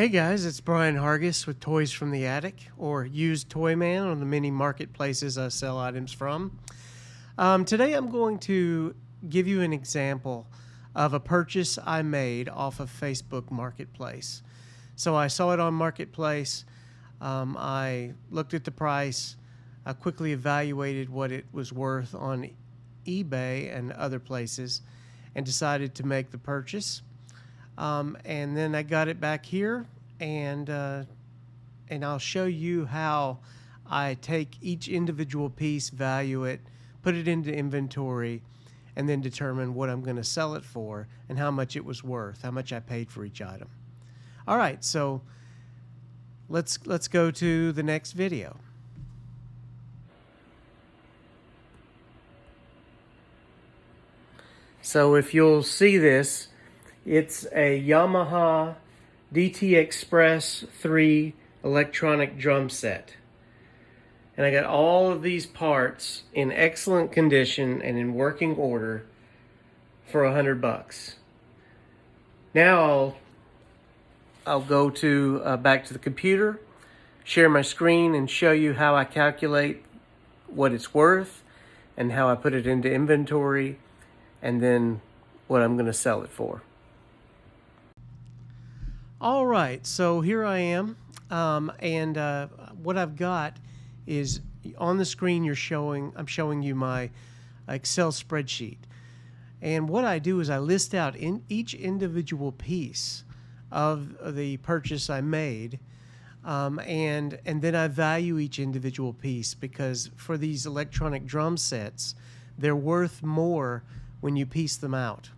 Hey guys, it's Brian Hargis with Toys from the Attic, or Used Toy Man on the many marketplaces I sell items from. Today I'm going to give you an example of a purchase I made off of Facebook Marketplace. So I saw it on Marketplace, I looked at the price, I quickly evaluated what it was worth on eBay and other places, and decided to make the purchase. And then I got it back here, and I'll show you how I take each individual piece, value it, put it into inventory, and then determine what I'm going to sell it for and how much it was worth, how much I paid for each item. All right, so let's go to the next video. So if you'll see this, it's a Yamaha DT Express 3 electronic drum set. And I got all of these parts in excellent condition and in working order for $100. Now I'll go to back to the computer, share my screen, and show you how I calculate what it's worth and how I put it into inventory, and then what I'm going to sell it for. All right, so here I am, and what I've got is on the screen. I'm showing you my Excel spreadsheet, and what I do is I list out in each individual piece of the purchase I made, and then I value each individual piece, because for these electronic drum sets, they're worth more when you piece them out.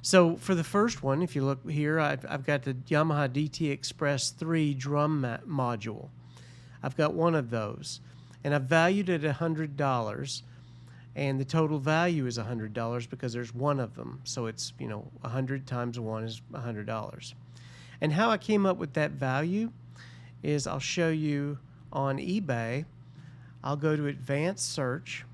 So for the first one, if you look here, I've got the Yamaha DT Express 3 drum module. I've got one of those, and I've valued it at $100, and the total value is $100 because there's one of them. So it's, 100 times 1 is $100. And how I came up with that value is I'll show you on eBay. I'll go to Advanced Search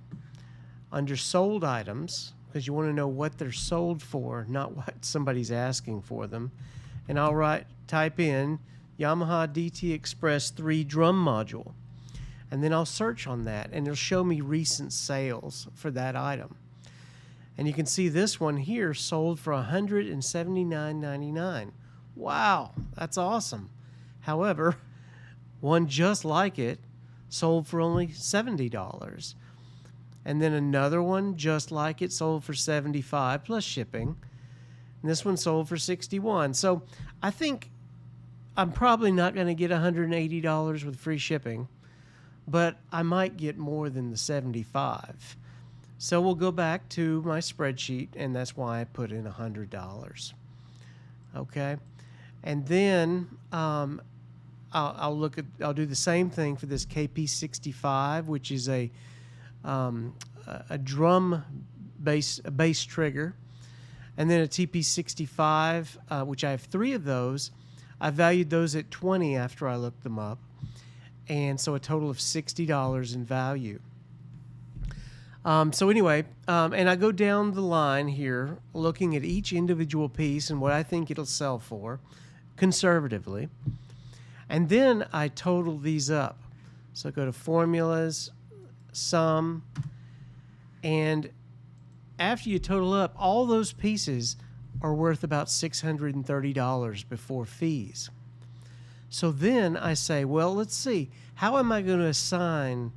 under Sold Items, because you want to know what they're sold for, not what somebody's asking for them. And I'll type in Yamaha DT Express 3 drum module, and then I'll search on that, and it'll show me recent sales for that item. And you can see this one here sold for $179.99. Wow, that's awesome. However, one just like it sold for only $70. And then another one just like it sold for $75 plus shipping. And this one sold for $61. So I think I'm probably not going to get $180 with free shipping, but I might get more than the $75. So we'll go back to my spreadsheet, and that's why I put in $100. Okay, and then I'll do the same thing for this KP65, which is a drum bass trigger, and then a TP65, which I have 3 of those. I valued those at $20 after I looked them up, and so a total of $60 in value. So anyway, and I go down the line here looking at each individual piece and what I think it'll sell for conservatively, and then I total these up. So I go to Formulas, Sum, and after you total up, all those pieces are worth about $630 before fees. So then I say, well, let's see, how am I going to assign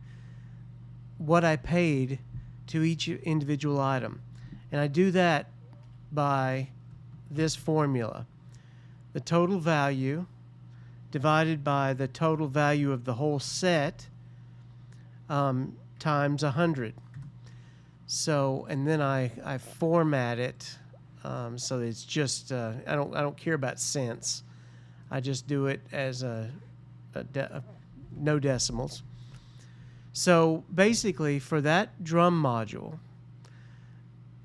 what I paid to each individual item? And I do that by this formula: the total value divided by the total value of the whole set times 100. So, and then I format it so that it's just I don't care about cents. I just do it as no decimals. So basically, for that drum module,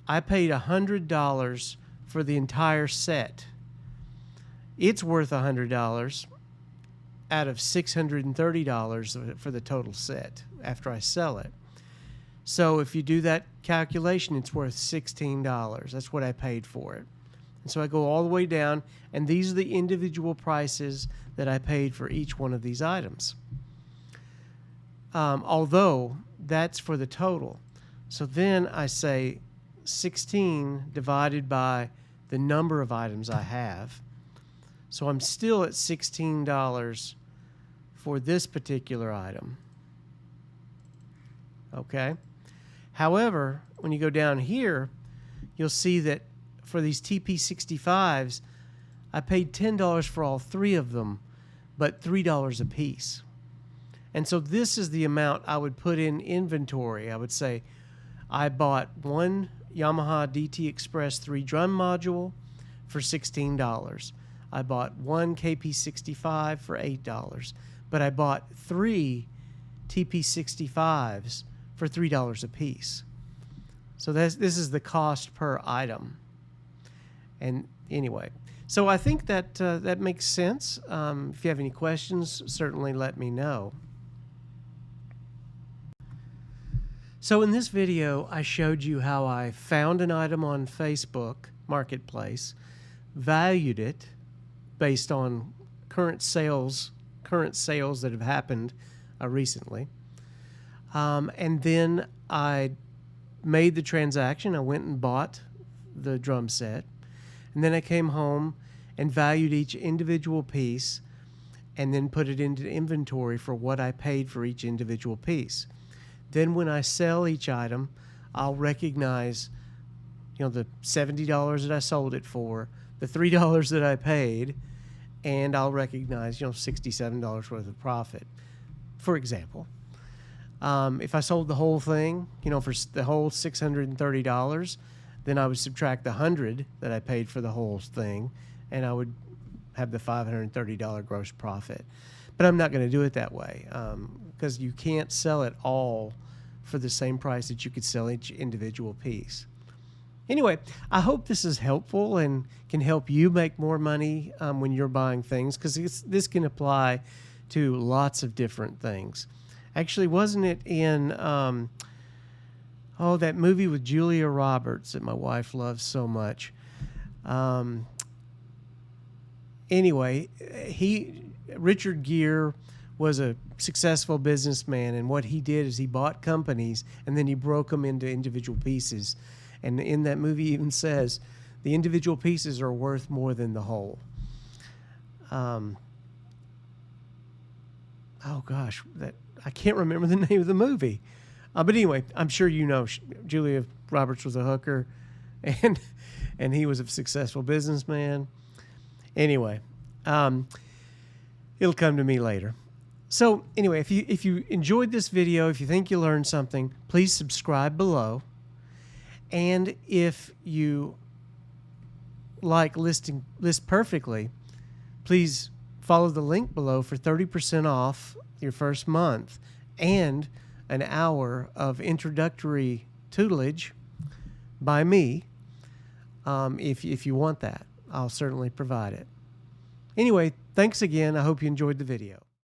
I paid $100 for the entire set. It's worth $100 out of $630 for the total set after I sell it. So if you do that calculation, it's worth $16. That's what I paid for it. And so I go all the way down, and these are the individual prices that I paid for each one of these items. Although that's for the total. So then I say 16 divided by the number of items I have. So I'm still at $16 for this particular item. Okay. However, when you go down here, you'll see that for these TP65s, I paid $10 for all three of them, but $3 a piece. And so this is the amount I would put in inventory. I would say I bought one Yamaha DT Express 3 drum module for $16. I bought one KP65 for $8, but I bought 3 TP65s for $3 a piece. So this is the cost per item. And anyway, so I think that that makes sense. If you have any questions, certainly let me know. So in this video, I showed you how I found an item on Facebook Marketplace, valued it based on current sales that have happened recently, and then I made the transaction. I went and bought the drum set, and then I came home and valued each individual piece and then put it into inventory for what I paid for each individual piece. Then when I sell each item, I'll recognize, the $70 that I sold it for, the $3 that I paid, and I'll recognize, $67 worth of profit, for example. If I sold the whole thing, for the whole $630, then I would subtract the $100 that I paid for the whole thing, and I would have the $530 gross profit. But I'm not going to do it that way, because you can't sell it all for the same price that you could sell each individual piece. Anyway, I hope this is helpful and can help you make more money when you're buying things, because this can apply to lots of different things. Actually, wasn't it in that movie with Julia Roberts that my wife loves so much? Anyway, Richard Gere was a successful businessman, and what he did is he bought companies and then he broke them into individual pieces. And in that movie even says the individual pieces are worth more than the whole. Oh gosh, I can't remember the name of the movie. But anyway, I'm sure Julia Roberts was a hooker, and he was a successful businessman. Anyway, it'll come to me later. So anyway, if you enjoyed this video, if you think you learned something, please subscribe below. And if you like List Perfectly, please follow the link below for 30% off your first month and an hour of introductory tutelage by me. If you want that, I'll certainly provide it. Anyway, thanks again. I hope you enjoyed the video.